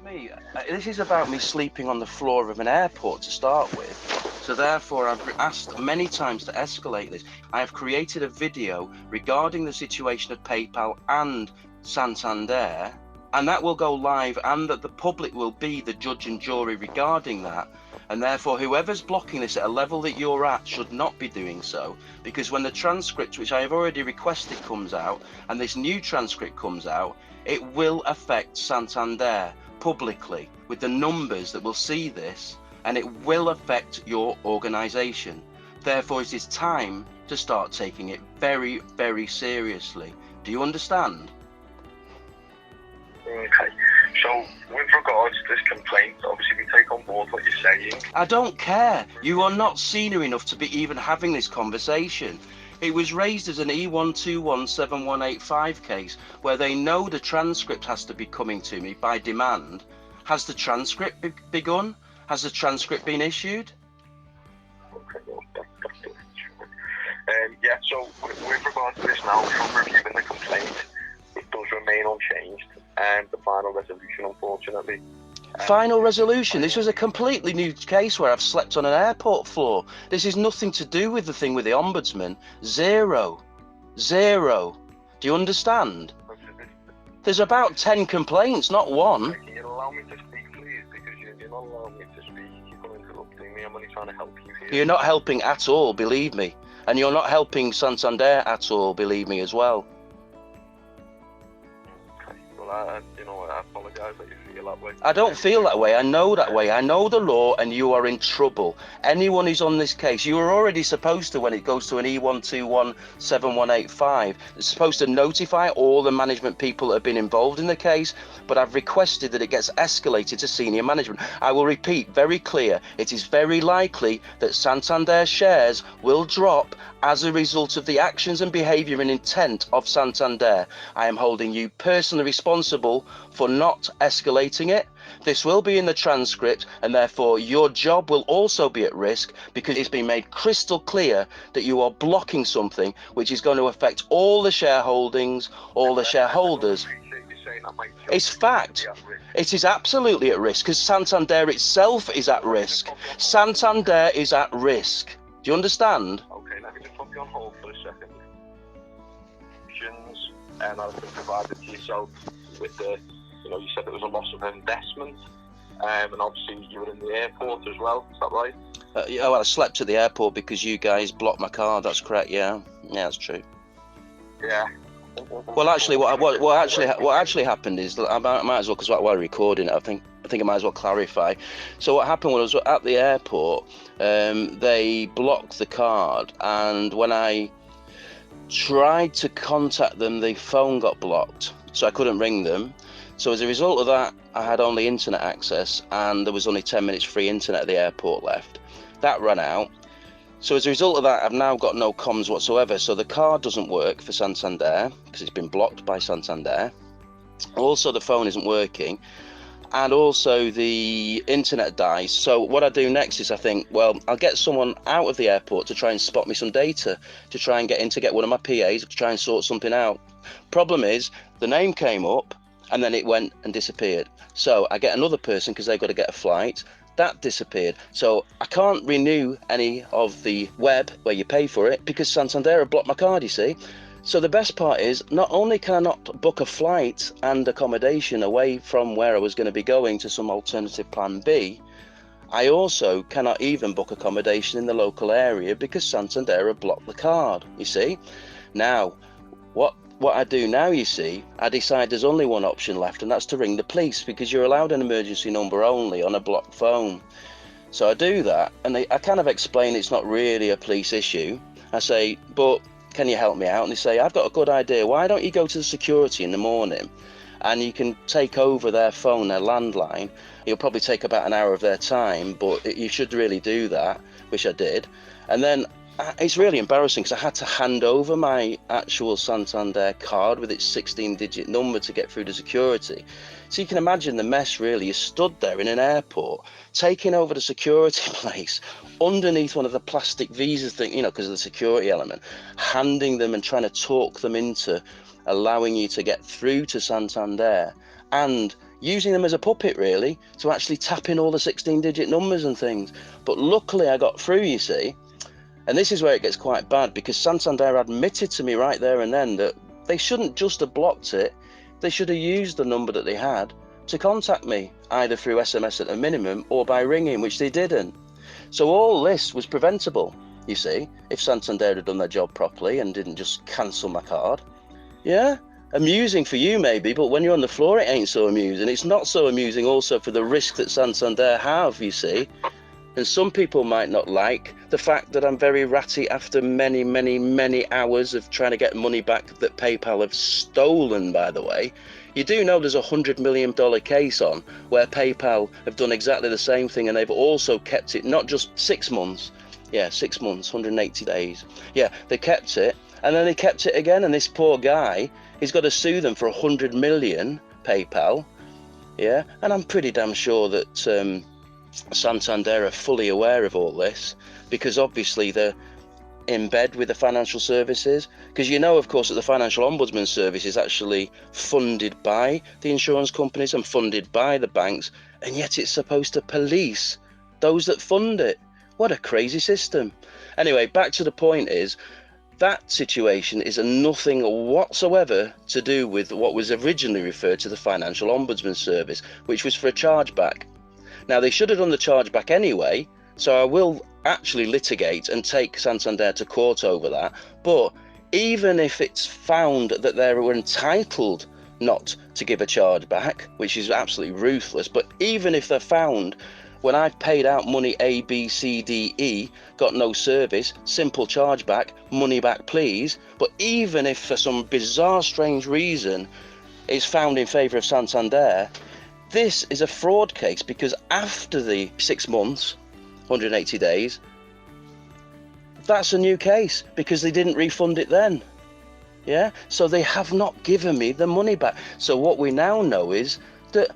Me, this is about me sleeping on the floor of an airport to start with. So therefore, I've asked many times to escalate this. I have created a video regarding the situation at PayPal and Santander, and that will go live, and that the public will be the judge and jury regarding that. And therefore, whoever's blocking this at a level that you're at should not be doing so, because when the transcript, which I have already requested, comes out, and this new transcript comes out, it will affect Santander publicly with the numbers that will see this, and it will affect your organisation. Therefore, it is time to start taking it very, very seriously. Do you understand? Okay, so with regards to this complaint, obviously we take on board what you're saying. I don't care. You are not senior enough to be even having this conversation. It was raised as an E1217185 case where they know the transcript has to be coming to me by demand. Has the transcript begun? Has the transcript been issued? Okay, well, that's it. Yeah, so with regards to this now, from reviewing the complaint, it does remain unchanged, and the final resolution, unfortunately. Final resolution? This was a completely new case where I've slept on an airport floor. This is nothing to do with the thing with the ombudsman. Zero. Zero. Do you understand? There's about 10 complaints, not one. Can you allow me to speak, please? Because you're not allowing me to speak. You're interrupting me. I'm only trying to help you here. You're not helping at all, believe me. And you're not helping Santander at all, believe me, as well. Okay, well, I apologise that you feel that way. I don't feel that way. I know that way. I know the law, and you are in trouble. Anyone who's on this case, you are already supposed to, when it goes to an E1217185, it's supposed to notify all the management people that have been involved in the case, but I've requested that it gets escalated to senior management. I will repeat, very clear, it is very likely that Santander shares will drop as a result of the actions and behaviour and intent of Santander. I am holding you personally responsible for not escalating it. This will be in the transcript, and therefore your job will also be at risk, because it's been made crystal clear that you are blocking something which is going to affect all the shareholdings, all the shareholders. It's fact. It is absolutely at risk, because Santander itself is at risk. Santander is at risk. Do you understand? Okay, let me just put you on hold for a second. And I've been provided to yourself with the, you said there was a loss of investment, and obviously you were in the airport as well. Is that right? Yeah, well, I slept at the airport because you guys blocked my car. That's correct. Yeah, that's true. Yeah. Well, actually, what actually happened is, I might as well, because while we're recording it, I think I might as well clarify. So what happened was, at the airport, they blocked the card, and when I tried to contact them, the phone got blocked, so I couldn't ring them. So as a result of that, I had only internet access, and there was only 10 minutes free internet at the airport left. That ran out. So as a result of that, I've now got no comms whatsoever. So the card doesn't work for Santander because it's been blocked by Santander. Also, the phone isn't working, and also the internet dies. So what I do next is, I think, well, I'll get someone out of the airport to try and spot me some data, to try and get one of my PAs to try and sort something out. Problem is, the name came up and then it went and disappeared. So I get another person because they've got to get a flight. That disappeared. So I can't renew any of the web where you pay for it because Santander have blocked my card, you see. So the best part is, not only can I not book a flight and accommodation away from where I was going to be going to some alternative plan B, I also cannot even book accommodation in the local area because Santander have blocked the card, you see. Now, what I do now, you see, I decide there's only one option left, and that's to ring the police, because you're allowed an emergency number only on a blocked phone. So I do that, and I kind of explain it's not really a police issue. I say, but can you help me out? And they say, I've got a good idea. Why don't you go to the security in the morning and you can take over their phone, their landline. It'll probably take about an hour of their time, but you should really do that, which I did. And then it's really embarrassing because I had to hand over my actual Santander card with its 16-digit number to get through the security. So you can imagine the mess, really. You stood there in an airport, taking over the security place, underneath one of the plastic visas thing, because of the security element, handing them and trying to talk them into allowing you to get through to Santander and using them as a puppet, really, to actually tap in all the 16-digit numbers and things. But luckily I got through, you see. And this is where it gets quite bad, because Santander admitted to me right there and then that they shouldn't just have blocked it. They should have used the number that they had to contact me, either through SMS at a minimum or by ringing, which they didn't. So all this was preventable, you see, if Santander had done their job properly and didn't just cancel my card. Yeah, amusing for you maybe, but when you're on the floor it ain't so amusing. It's not so amusing also for the risk that Santander have, you see. And some people might not like the fact that I'm very ratty after many, many, many hours of trying to get money back that PayPal have stolen, by the way. You do know there's a $100 million case on where PayPal have done exactly the same thing, and they've also kept it not just 6 months. Yeah, 6 months, 180 days. Yeah, they kept it, and then they kept it again, and this poor guy, he's got to sue them for 100 million, PayPal. Yeah, and I'm pretty damn sure that Santander are fully aware of all this, because obviously they're in bed with the financial services, because you know, of course, that the Financial Ombudsman Service is actually funded by the insurance companies and funded by the banks, and yet it's supposed to police those that fund it. What a crazy system. Anyway, back to the point is, that situation is nothing whatsoever to do with what was originally referred to the Financial Ombudsman Service, which was for a chargeback. Now, they should have done the chargeback anyway, so I will actually litigate and take Santander to court over that. But even if it's found that they were entitled not to give a chargeback, which is absolutely ruthless, but even if they're found, when I've paid out money A, B, C, D, E, got no service, simple chargeback, money back please, but even if for some bizarre, strange reason it's found in favour of Santander, this is a fraud case, because after the 6 months, 180 days, that's a new case because they didn't refund it then. Yeah, so they have not given me the money back. So what we now know is that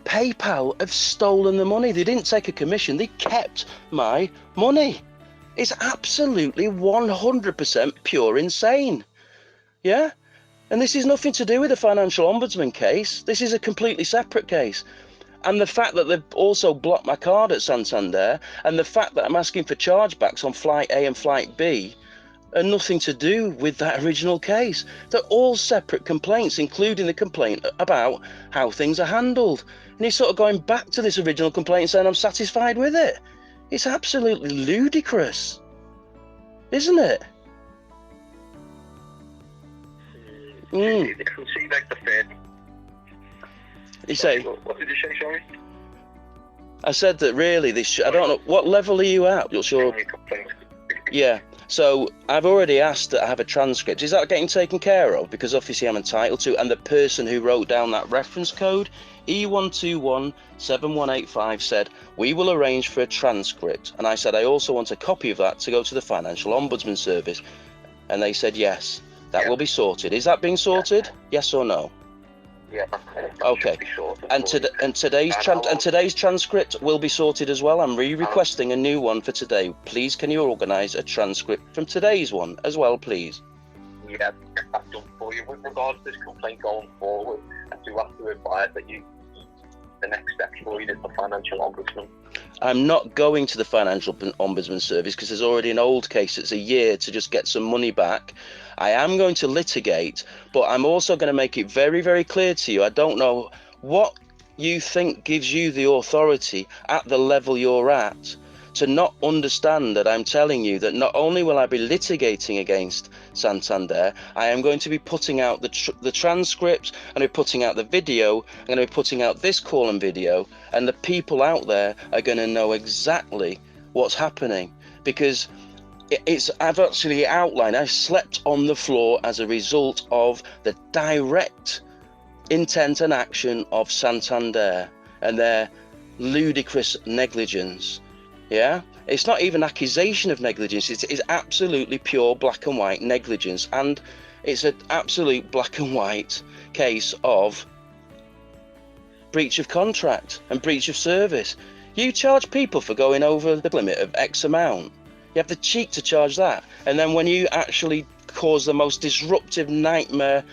PayPal have stolen the money. They didn't take a commission, they kept my money. It's absolutely 100% pure insane. Yeah, and this is nothing to do with the Financial Ombudsman case. This is a completely separate case. And the fact that they've also blocked my card at Santander, and the fact that I'm asking for chargebacks on flight A and flight B, are nothing to do with that original case. They're all separate complaints, including the complaint about how things are handled. And he's sort of going back to this original complaint and saying I'm satisfied with it. It's absolutely ludicrous, isn't it? You can see like the Fed. You say? What did you say, sorry? I said that really this. I don't know what level are you at. What's your? Yeah. So I've already asked that I have a transcript. Is that getting taken care of? Because obviously I'm entitled to. And the person who wrote down that reference code, E1217185, said we will arrange for a transcript. And I said I also want a copy of that to go to the Financial Ombudsman Service. And they said yes, that will be sorted. Is that being sorted? Yes or no? Yeah. Okay. And today's transcript will be sorted as well. I'm requesting a new one for today. Please, can you organise a transcript from today's one as well, please? Yeah, that's done for you. With regards to this complaint going forward, I do have to advise that the next step for you is the Financial Ombudsman. I'm not going to the Financial Ombudsman Service because there's already an old case that's a year to just get some money back. I am going to litigate, but I'm also going to make it very, very clear to you. I don't know what you think gives you the authority at the level you're at to not understand that I'm telling you that not only will I be litigating against Santander, I am going to be putting out the transcript, I'm going to be putting out the video, I'm going to be putting out this call and video, and the people out there are going to know exactly what's happening, because I've actually outlined, I slept on the floor as a result of the direct intent and action of Santander and their ludicrous negligence. Yeah, it's not even accusation of negligence, it's absolutely pure black and white negligence, and it's an absolute black and white case of breach of contract and breach of service. You charge people for going over the limit of X amount. You have the cheek to charge that, and then when you actually cause the most disruptive nightmare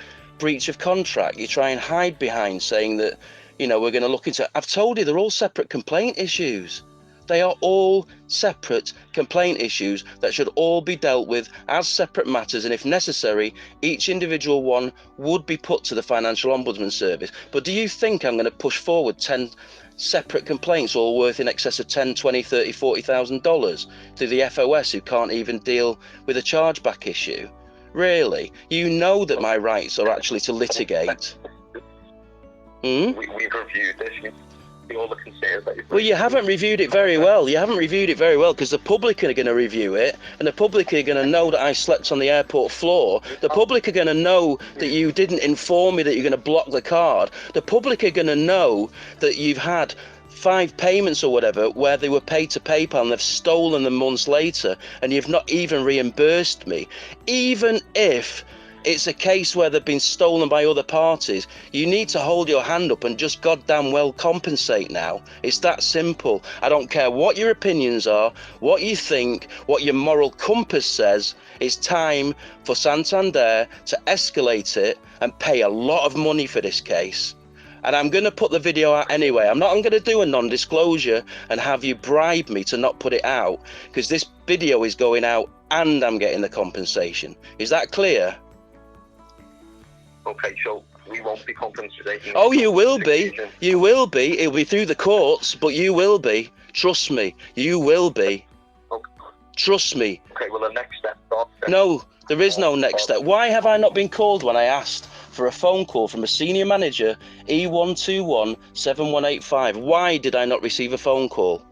breach of contract. You try and hide behind saying that, you know, we're going to look into. I've told you they're all separate complaint issues. They are all separate complaint issues that should all be dealt with as separate matters, and if necessary, each individual one would be put to the Financial Ombudsman Service. But do you think I'm going to push forward 10 separate complaints all worth in excess of $10, $20, $30, $40,000 to the FOS, who can't even deal with a chargeback issue? Really? You know that my rights are actually to litigate. We've reviewed this. All the concerns that well, you haven't reviewed it very well. You haven't reviewed it very well, because the public are going to review it, and the public are going to know that I slept on the airport floor. The public are going to know that you didn't inform me that you're going to block the card. The public are going to know that you've had 5 payments or whatever where they were paid to PayPal and they've stolen them months later, and you've not even reimbursed me. Even if it's a case where they've been stolen by other parties, you need to hold your hand up and just goddamn well compensate now. It's that simple. I don't care what your opinions are, what you think, what your moral compass says. It's time for Santander to escalate it and pay a lot of money for this case. And I'm going to put the video out anyway. I'm going to do a non-disclosure and have you bribe me to not put it out, because this video is going out and I'm getting the compensation. Is that clear? Okay, so we won't be compensating. Oh, you will be. You will be. It'll be through the courts, but you will be. Trust me. You will be. Okay. Trust me. Okay, well, the next step. No, there is no next step. Why have I not been called when I asked for a phone call from a senior manager, E1217185? Why did I not receive a phone call?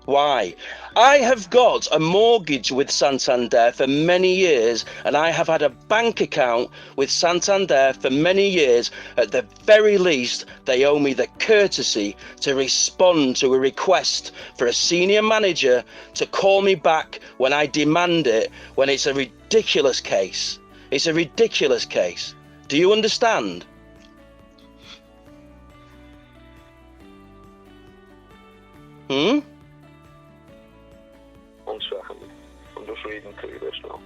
Why? I have got a mortgage with Santander for many years, and I have had a bank account with Santander for many years. At the very least, they owe me the courtesy to respond to a request for a senior manager to call me back when I demand it, when it's a ridiculous case. It's a ridiculous case. Do you understand? Hmm? 1 second. I'm just reading through this now.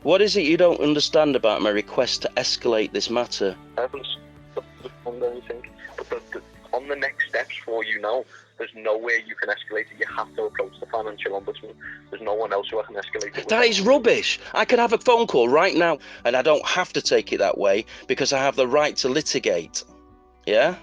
What is it you don't understand about my request to escalate this matter? I haven't done anything. But on the next steps for you now, there's no way you can escalate it. You have to approach the Financial Ombudsman. There's no one else who I can escalate it with. That is rubbish. I could have a phone call right now, and I don't have to take it that way because I have the right to litigate. Yeah?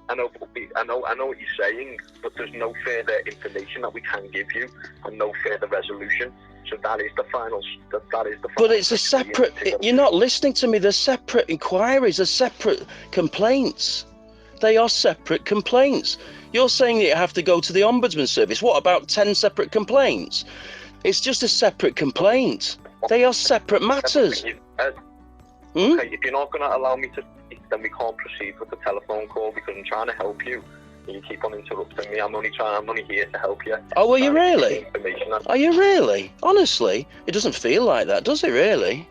I know what you're saying, but there's no further information that we can give you, and no further resolution. So that is the final. That is the. But it's a separate. You're not listening to me. There's separate inquiries. There's separate complaints. They are separate complaints. You're saying that you have to go to the Ombudsman Service. What about 10 separate complaints? It's just a separate complaint. They are separate matters. Okay, if you're not going to allow me to speak, then we can't proceed with the telephone call, because I'm trying to help you. And you keep on interrupting me. I'm only here to help you. Oh, are you really? Are you really? Honestly, it doesn't feel like that, does it really?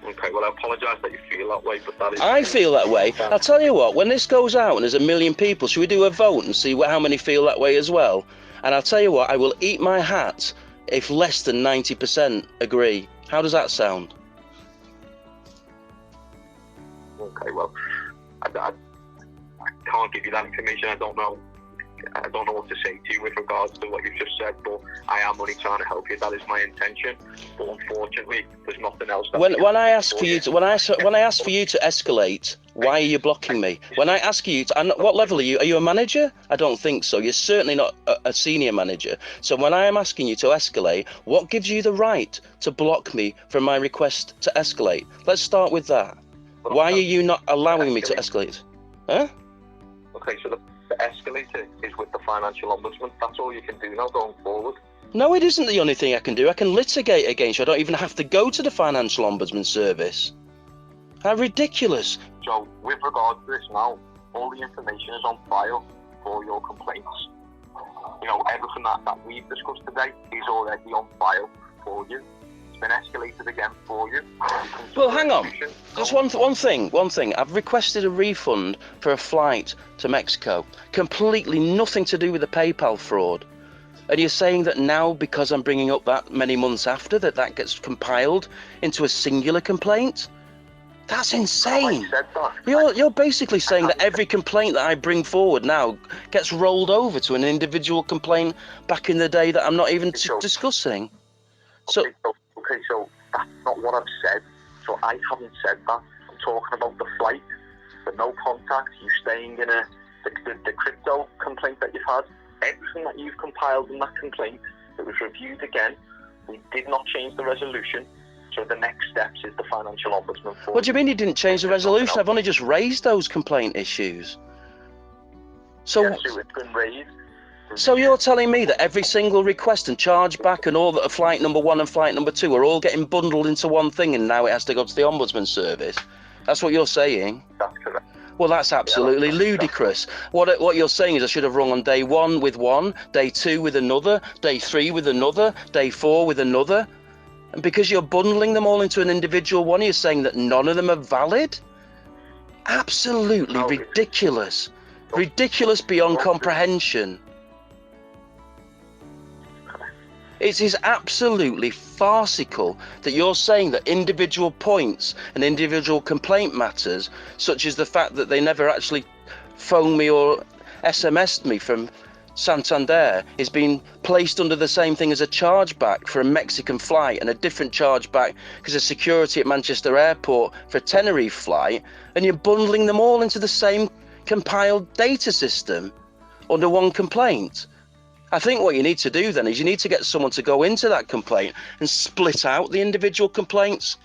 Okay, well, I apologise that you feel that way, but that is... I feel that way. I'll tell you what, when this goes out and there's 1 million people, should we do a vote and see how many feel that way as well? And I'll tell you what, I will eat my hat if less than 90% agree. How does that sound? Okay, well, I can't give you that information. I don't know what to say to you with regards to what you've just said, but I am only trying to help you. That is my intention. But unfortunately, there's nothing else. When I ask for you to escalate, why are you blocking me? When I ask you to, what level are you? Are you a manager? I don't think so. You're certainly not a senior manager. So when I am asking you to escalate, what gives you the right to block me from my request to escalate? Let's start with that. Why are you not allowing me to escalate? Huh? Okay, so the escalator is with the Financial Ombudsman. That's all you can do now going forward. No, it isn't the only thing I can do. I can litigate against you. I don't even have to go to the Financial Ombudsman Service. How ridiculous. So, with regards to this now, all the information is on file for your complaints. You know, everything that we've discussed today is already on file for you. Been escalated again for you. Well, hang on. Just one thing. I've requested a refund for a flight to Mexico. Completely nothing to do with the PayPal fraud. And you're saying that now, because I'm bringing up that many months after, that gets compiled into a singular complaint? That's insane. I said that. You're basically saying that every complaint that I bring forward now gets rolled over to an individual complaint back in the day that I'm not even discussing. So that's not what I've said. So I haven't said that. I'm talking about the flight, the no contact, you staying in the crypto complaint that you've had. Everything that you've compiled in that complaint, it was reviewed again. We did not change the resolution. So the next steps is the financial ombudsman. What do you mean you didn't change the resolution? I've only just raised those complaint issues. So, yes, it's been raised. So you're telling me that every single request and chargeback and all that flight number 1 and flight number 2 are all getting bundled into one thing, and now it has to go to the Ombudsman service? That's what you're saying? That's correct. Well, that's absolutely ludicrous. What you're saying is I should have rung on day 1 with one, day 2 with another, day 3 with another, day 4 with another. And because you're bundling them all into an individual one, you're saying that none of them are valid? Absolutely ridiculous. Ridiculous beyond comprehension. It is absolutely farcical that you're saying that individual points and individual complaint matters, such as the fact that they never actually phoned me or SMS'd me from Santander, is being placed under the same thing as a chargeback for a Mexican flight and a different chargeback because of security at Manchester Airport for a Tenerife flight, and you're bundling them all into the same compiled data system under one complaint. I think what you need to do then is you need to get someone to go into that complaint and split out the individual complaints.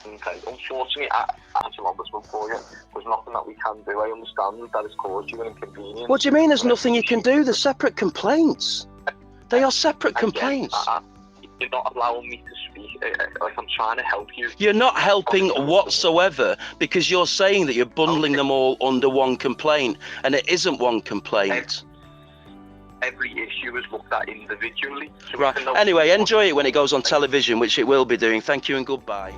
Okay, unfortunately, as an ombudsman for you, there's nothing that we can do. I understand that it's caused you an inconvenience. What do you mean there's nothing you can do? They're separate complaints. They are separate complaints. You're not allowing me to speak. Like, I'm trying to help you. You're not helping whatsoever, because you're saying that you're bundling them all under one complaint, and it isn't one complaint. Every issue is looked at individually. So right. Anyway, enjoy it when it goes on television, which it will be doing. Thank you and goodbye.